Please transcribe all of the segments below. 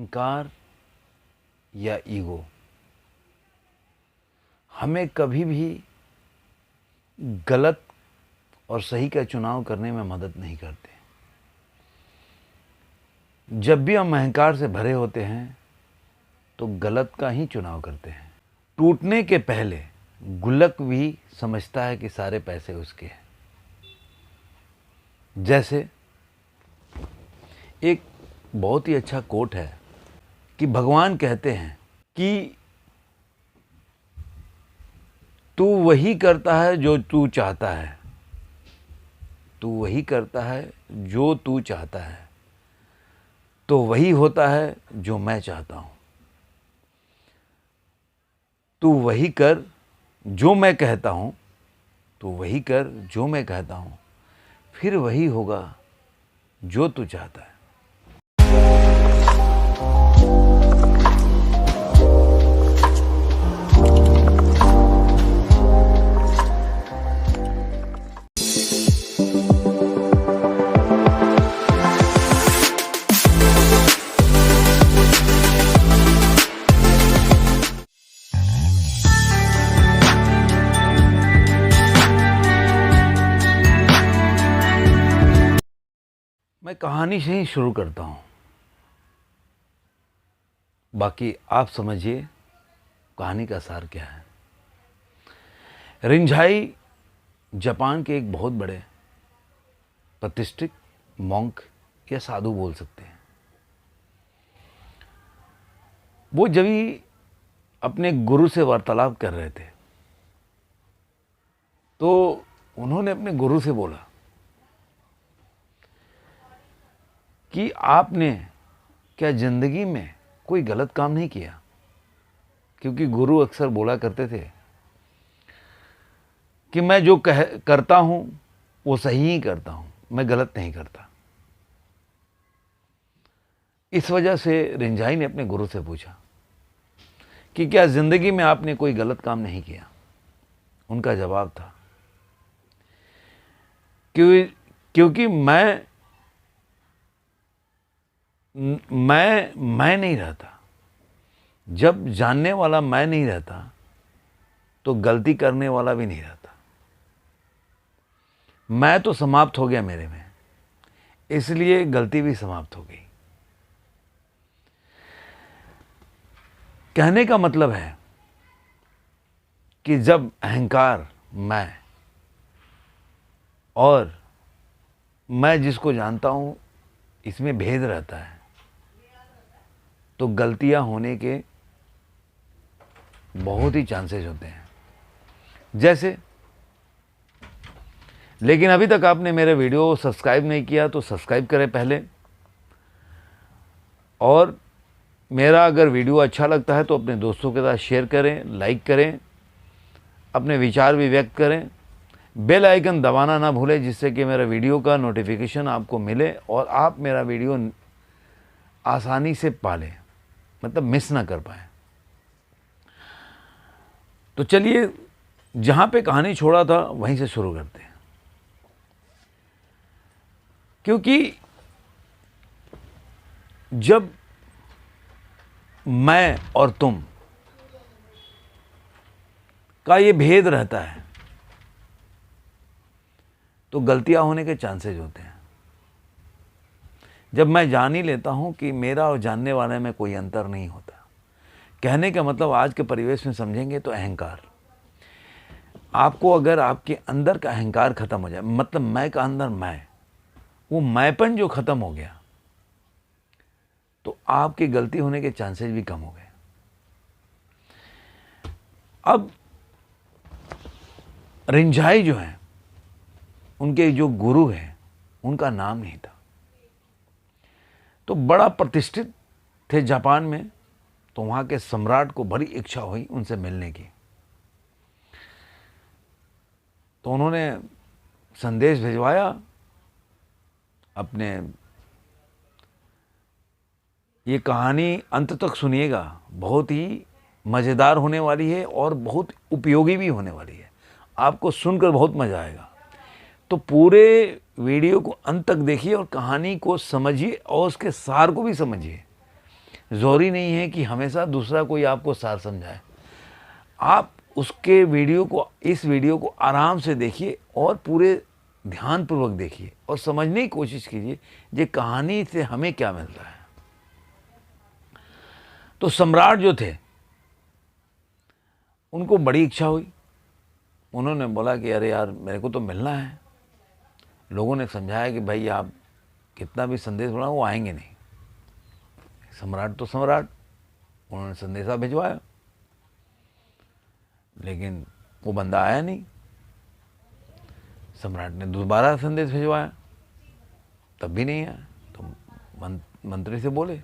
अहंकार या ईगो हमें कभी भी गलत और सही का चुनाव करने में मदद नहीं करते। जब भी हम अहंकार से भरे होते हैं तो गलत का ही चुनाव करते हैं। टूटने के पहले गुल्लक भी समझता है कि सारे पैसे उसके हैं। जैसे एक बहुत ही अच्छा कोट है कि भगवान कहते हैं कि तू वही करता है जो तू चाहता है, तू वही करता है जो तू चाहता है, तो वही होता है जो मैं चाहता हूँ। तू वही कर जो मैं कहता हूँ, तू वही कर जो मैं कहता हूँ, फिर वही होगा जो तू चाहता है। मैं कहानी से ही शुरू करता हूँ, बाकी आप समझिए कहानी का सार क्या है। रिंझाई जापान के एक बहुत बड़े प्रतिष्ठित मॉन्क या साधु बोल सकते हैं। वो जब भी अपने गुरु से वार्तालाप कर रहे थे तो उन्होंने अपने गुरु से बोला कि आपने क्या जिंदगी में कोई गलत काम नहीं किया? क्योंकि गुरु अक्सर बोला करते थे कि मैं जो करता हूं वो सही ही करता हूं, मैं गलत नहीं करता। इस वजह से रिंझाई ने अपने गुरु से पूछा कि क्या जिंदगी में आपने कोई गलत काम नहीं किया? उनका जवाब था क्योंकि मैं नहीं रहता। जब जानने वाला मैं नहीं रहता तो गलती करने वाला भी नहीं रहता। मैं तो समाप्त हो गया मेरे में, इसलिए गलती भी समाप्त हो गई। कहने का मतलब है कि जब अहंकार मैं और मैं जिसको जानता हूं इसमें भेद रहता है तो गलतियां होने के बहुत ही चांसेस होते हैं। जैसे, लेकिन अभी तक आपने मेरे वीडियो सब्सक्राइब नहीं किया तो सब्सक्राइब करें पहले, और मेरा अगर वीडियो अच्छा लगता है तो अपने दोस्तों के साथ शेयर करें, लाइक करें, अपने विचार भी व्यक्त करें। बेल आइकन दबाना ना भूलें जिससे कि मेरा वीडियो का नोटिफिकेशन आपको मिले और आप मेरा वीडियो आसानी से पालें, मतलब मिस ना कर पाएँ। तो चलिए जहाँ पे कहानी छोड़ा था वहीं से शुरू करते हैं। क्योंकि जब मैं और तुम का ये भेद रहता है तो गलतियां होने के चांसेस होते हैं। जब मैं जान ही लेता हूं कि मेरा और जानने वाले में कोई अंतर नहीं होता। कहने का मतलब आज के परिवेश में समझेंगे तो अहंकार, आपको अगर आपके अंदर का अहंकार खत्म हो जाए, मतलब मैं का अंदर वो मैंपन जो खत्म हो गया तो आपकी गलती होने के चांसेस भी कम हो गए। अब रिंझाई जो है, उनके जो गुरु हैं उनका नाम नहीं था, तो बड़ा प्रतिष्ठित थे जापान में। तो वहां के सम्राट को बड़ी इच्छा हुई उनसे मिलने की। तो उन्होंने संदेश भिजवाया अपने। ये कहानी अंत तक सुनिएगा, बहुत ही मज़ेदार होने वाली है और बहुत उपयोगी भी होने वाली है। आपको सुनकर बहुत मज़ा आएगा। तो पूरे वीडियो को अंत तक देखिए और कहानी को समझिए और उसके सार को भी समझिए। ज़रूरी नहीं है कि हमेशा दूसरा कोई आपको सार समझाए। आप उसके वीडियो को, इस वीडियो को आराम से देखिए और पूरे ध्यानपूर्वक देखिए और समझने की कोशिश कीजिए ये कहानी से हमें क्या मिलता है। तो सम्राट जो थे उनको बड़ी इच्छा हुई। उन्होंने बोला कि अरे यार मेरे को तो मिलना है। लोगों ने समझाया कि भाई आप कितना भी संदेश बढ़ाओ वो आएंगे नहीं। सम्राट तो सम्राट, उन्होंने संदेशा भिजवाया लेकिन वो बंदा आया नहीं। सम्राट ने दोबारा संदेश भिजवाया तब भी नहीं आया। तो मंत्री से बोले,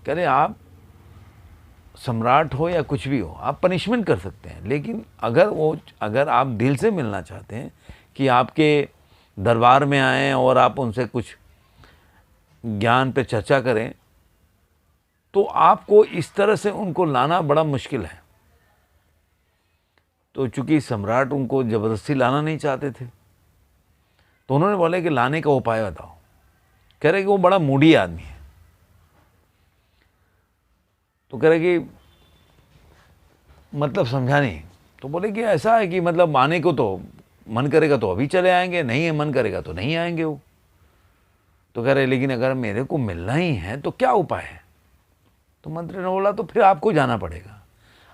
कह रहे आप सम्राट हो या कुछ भी हो, आप पनिशमेंट कर सकते हैं, लेकिन अगर आप दिल से मिलना चाहते हैं कि आपके दरबार में आए और आप उनसे कुछ ज्ञान पे चर्चा करें, तो आपको इस तरह से उनको लाना बड़ा मुश्किल है। तो चूंकि सम्राट उनको ज़बरदस्ती लाना नहीं चाहते थे, तो उन्होंने बोला कि लाने का उपाय बताओ। कह रहे कि वो बड़ा मूडी आदमी है। तो कह रहे कि मतलब समझा नहीं। तो बोले कि ऐसा है कि मतलब आने को तो मन करेगा तो अभी चले आएंगे, नहीं है मन करेगा तो नहीं आएंगे वो। तो कह रहे लेकिन अगर मेरे को मिलना ही है तो क्या उपाय है। तो मंत्री ने बोला तो फिर आपको जाना पड़ेगा।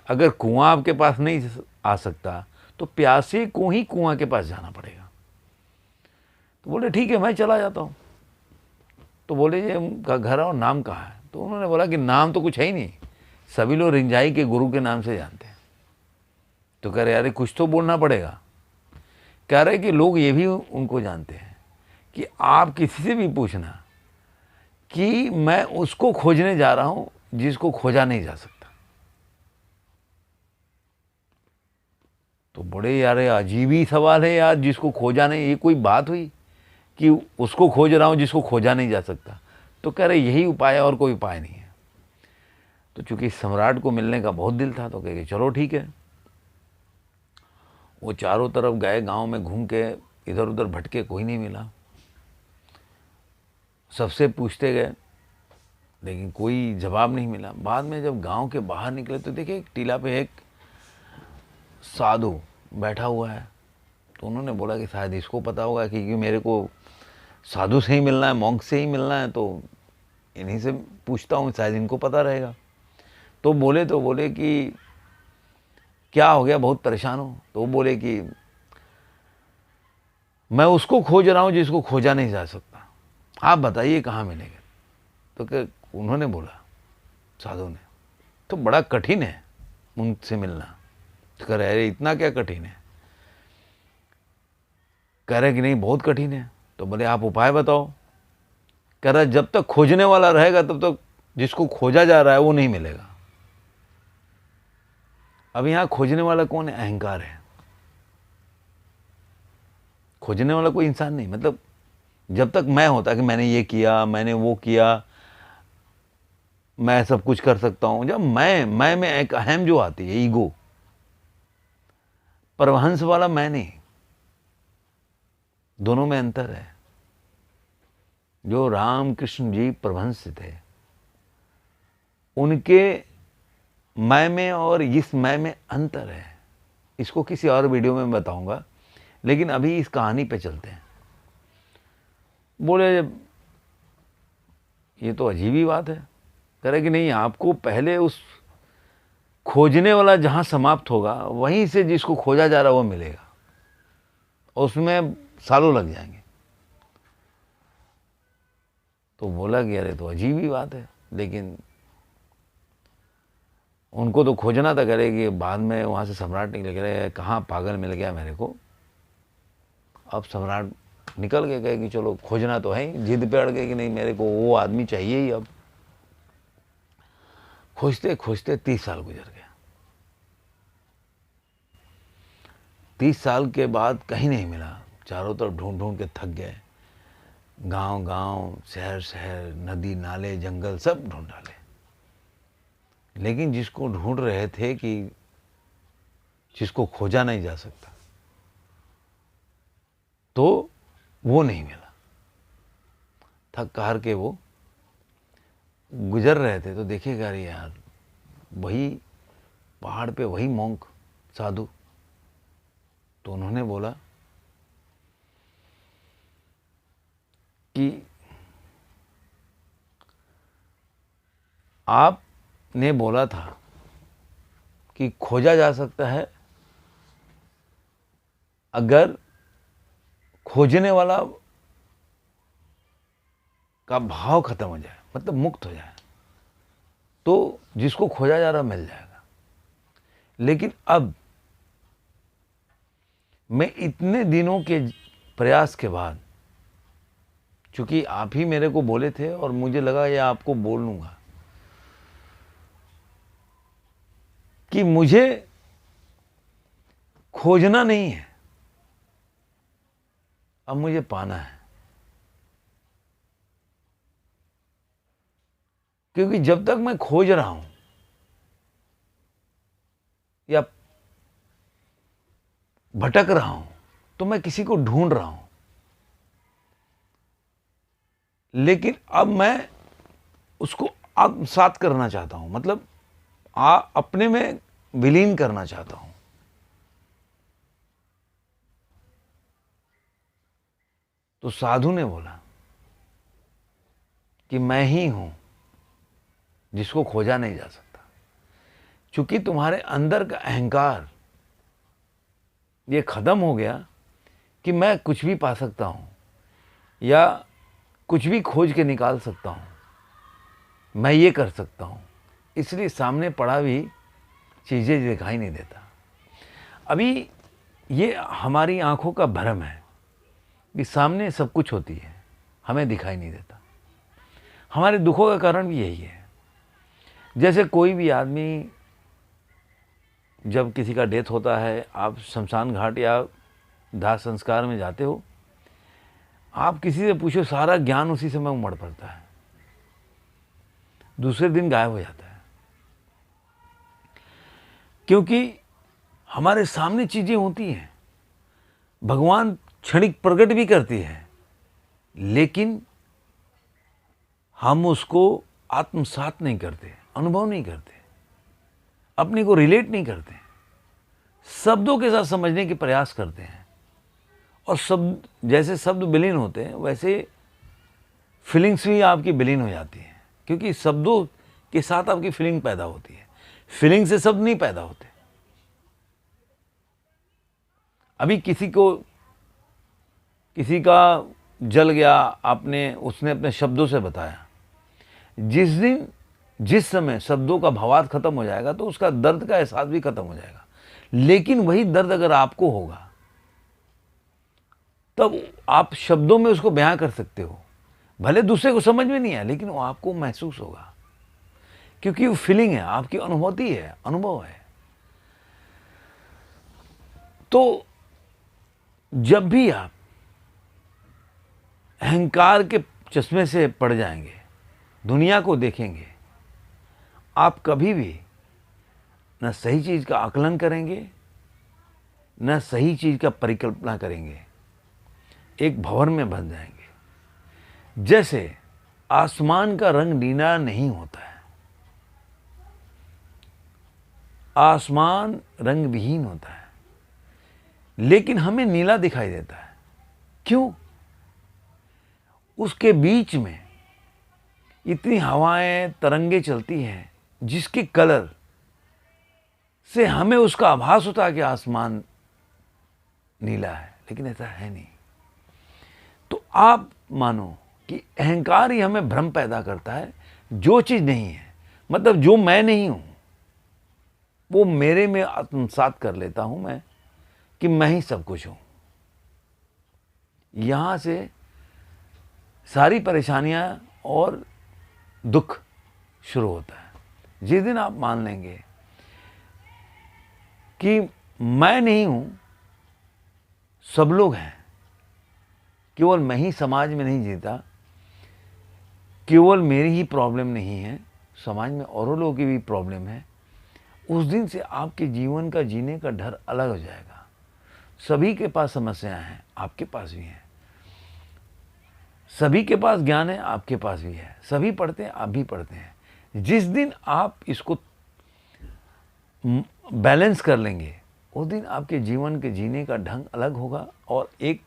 अगर कुआं आपके पास नहीं आ सकता तो प्यासे को ही कुआं के पास जाना पड़ेगा। तो बोले ठीक है मैं चला जाता हूँ। तो बोले ये उनका घर और नाम कहाँ है। तो उन्होंने बोला कि नाम तो कुछ है ही नहीं, सभी लोग रिंजाई के गुरु के नाम से जानते हैं। तो कह रहे अरे कुछ तो बोलना पड़ेगा। कह रहे कि लोग ये भी उनको जानते हैं कि आप किसी से भी पूछना कि मैं उसको खोजने जा रहा हूं जिसको खोजा नहीं जा सकता। तो बड़े यार अजीब ही सवाल है यार, जिसको खोजा नहीं, ये कोई बात हुई कि उसको खोज रहा हूं जिसको खोजा नहीं जा सकता। तो कह रहे यही उपाय है और कोई उपाय नहीं है। तो चूंकि सम्राट को मिलने का बहुत दिल था तो कहे चलो ठीक है। वो चारों तरफ गए, गांव में घूम के इधर उधर भटके, कोई नहीं मिला। सबसे पूछते गए लेकिन कोई जवाब नहीं मिला। बाद में जब गांव के बाहर निकले तो देखे एक टीला पे एक साधु बैठा हुआ है। तो उन्होंने बोला कि शायद इसको पता होगा कि मेरे को साधु से ही मिलना है, मॉन्क से ही मिलना है, तो इन्हीं से पूछता हूँ, शायद इनको पता रहेगा। तो बोले कि क्या हो गया, बहुत परेशान हो। तो बोले कि मैं उसको खोज रहा हूँ जिसको खोजा नहीं जा सकता, आप बताइए कहाँ मिलेंगे। तो उन्होंने बोला, साधु ने, तो बड़ा कठिन है उनसे मिलना। तो कह रहे अरे इतना क्या कठिन है। कह रहे कि नहीं बहुत कठिन है। तो बोले आप उपाय बताओ। कह रहा जब तक खोजने वाला रहेगा तब तक जिसको खोजा जा रहा है वो नहीं मिलेगा। अब यहां खोजने वाला कौन है? अहंकार है। खोजने वाला कोई इंसान नहीं। मतलब जब तक मैं होता कि मैंने ये किया, मैंने वो किया, मैं सब कुछ कर सकता हूं, जब मैं में एक अहम जो आती है, ईगो, परमहंस वाला मैं नहीं, दोनों में अंतर है। जो रामकृष्ण जी परमहंस थे, उनके मैं में और इस मैं में अंतर है। इसको किसी और वीडियो में बताऊंगा, लेकिन अभी इस कहानी पे चलते हैं। बोले ये तो अजीब ही बात है। कह रहे कि नहीं, आपको पहले उस खोजने वाला जहां समाप्त होगा वहीं से जिसको खोजा जा रहा है वो मिलेगा, उसमें सालों लग जाएंगे। तो बोला कि अरे तो अजीब ही बात है, लेकिन उनको तो खोजना था। करे कि बाद में वहां से सम्राट निकल गए, कहाँ पागल मिल गया मेरे को। अब सम्राट निकल गए, कहे कि चलो खोजना तो है ही, जिद पे अड़ गए कि नहीं मेरे को वो आदमी चाहिए ही। अब खोजते खोजते 30 साल गुजर गया। 30 साल के बाद कहीं नहीं मिला। चारों तरफ ढूंढ ढूंढ के थक गए। गांव गांव, शहर शहर, नदी नाले, जंगल सब ढूंढ डाले, लेकिन जिसको ढूंढ रहे थे कि जिसको खोजा नहीं जा सकता, तो वो नहीं मिला। थक हार के वो गुजर रहे थे तो देखिएगा, अरे यार वही पहाड़ पे वही मॉन्क साधु। तो उन्होंने बोला कि आपने बोला था कि खोजा जा सकता है अगर खोजने वाला का भाव खत्म हो जाए, मतलब मुक्त हो जाए, तो जिसको खोजा जा रहा मिल जाएगा। लेकिन अब मैं इतने दिनों के प्रयास के बाद, चूंकि आप ही मेरे को बोले थे और मुझे लगा ये आपको बोल लूंगा कि मुझे खोजना नहीं है, अब मुझे पाना है। क्योंकि जब तक मैं खोज रहा हूं या भटक रहा हूं तो मैं किसी को ढूंढ रहा हूं। लेकिन अब मैं उसको आत्मसात करना चाहता हूं, मतलब अपने में विलीन करना चाहता हूं। तो साधु ने बोला कि मैं ही हूं जिसको खोजा नहीं जा सकता। क्योंकि तुम्हारे अंदर का अहंकार ये खत्म हो गया कि मैं कुछ भी पा सकता हूं या कुछ भी खोज के निकाल सकता हूं, मैं ये कर सकता हूं, इसलिए सामने पड़ा भी चीज़ें दिखाई नहीं देता। अभी ये हमारी आंखों का भ्रम है कि सामने सब कुछ होती है, हमें दिखाई नहीं देता। हमारे दुखों का कारण भी यही है। जैसे कोई भी आदमी, जब किसी का डेथ होता है, आप शमशान घाट या दाह संस्कार में जाते हो, आप किसी से पूछो, सारा ज्ञान उसी समय उमड़ पड़ता है, दूसरे दिन गायब हो जाता है। क्योंकि हमारे सामने चीजें होती हैं, भगवान क्षणिक प्रकट भी करती है, लेकिन हम उसको आत्मसात नहीं करते, अनुभव नहीं करते, अपने को रिलेट नहीं करते, शब्दों के साथ समझने के प्रयास करते हैं। और शब्द, जैसे शब्द विलीन होते हैं वैसे फीलिंग्स भी आपकी विलीन हो जाती हैं, क्योंकि शब्दों के साथ आपकी फीलिंग पैदा होती है, फीलिंग से शब्द नहीं पैदा होते। अभी किसी का जल गया, उसने अपने शब्दों से बताया, जिस समय शब्दों का भावार्थ खत्म हो जाएगा तो उसका दर्द का एहसास भी खत्म हो जाएगा। लेकिन वही दर्द अगर आपको होगा तब आप शब्दों में उसको बयां कर सकते हो, भले दूसरे को समझ में नहीं आए, लेकिन वो आपको महसूस होगा, क्योंकि वो फीलिंग है, आपकी अनुभूति है, अनुभव है। तो जब भी आप अहंकार के चश्मे से पड़ जाएंगे, दुनिया को देखेंगे, आप कभी भी न सही चीज का आकलन करेंगे, न सही चीज का परिकल्पना करेंगे, एक भंवर में बन जाएंगे। जैसे आसमान का रंग नीला नहीं होता है, आसमान रंग विहीन होता है, लेकिन हमें नीला दिखाई देता है। क्यों? उसके बीच में इतनी हवाएं, तरंगे चलती हैं, जिसके कलर से हमें उसका आभास होता है कि आसमान नीला है, लेकिन ऐसा है नहीं। तो आप मानो कि अहंकार ही हमें भ्रम पैदा करता है, जो चीज नहीं है, मतलब जो मैं नहीं हूं, वो मेरे में आत्मसात कर लेता हूं मैं, कि मैं ही सब कुछ हूं। यहां से सारी परेशानियां और दुख शुरू होता है। जिस दिन आप मान लेंगे कि मैं नहीं हूं, सब लोग हैं, केवल मैं ही समाज में नहीं जीता, केवल मेरी ही प्रॉब्लम नहीं है, समाज में औरों लोगों की भी प्रॉब्लम है, उस दिन से आपके जीवन का जीने का ढंग अलग हो जाएगा। सभी के पास समस्याएं हैं, आपके पास भी हैं। सभी के पास ज्ञान है, आपके पास भी है, सभी पढ़ते हैं, आप भी पढ़ते हैं। जिस दिन आप इसको बैलेंस कर लेंगे उस दिन आपके जीवन के जीने का ढंग अलग होगा और एक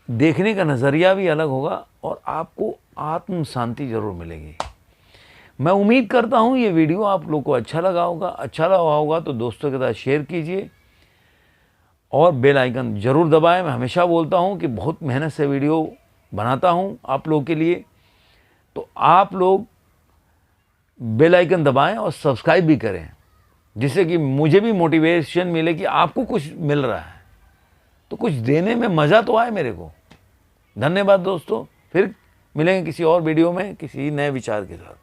देखने का नज़रिया भी अलग होगा और आपको आत्म शांति जरूर मिलेगी। मैं उम्मीद करता हूँ ये वीडियो आप लोग को अच्छा लगा होगा। अच्छा लगा होगा तो दोस्तों के साथ शेयर कीजिए और बेल आइकन ज़रूर दबाएं। मैं हमेशा बोलता हूँ कि बहुत मेहनत से वीडियो बनाता हूँ आप लोगों के लिए, तो आप लोग बेल आइकन दबाएं और सब्सक्राइब भी करें, जिससे कि मुझे भी मोटिवेशन मिले कि आपको कुछ मिल रहा है तो कुछ देने में मज़ा तो आए मेरे को। धन्यवाद दोस्तों, फिर मिलेंगे किसी और वीडियो में किसी नए विचार के साथ।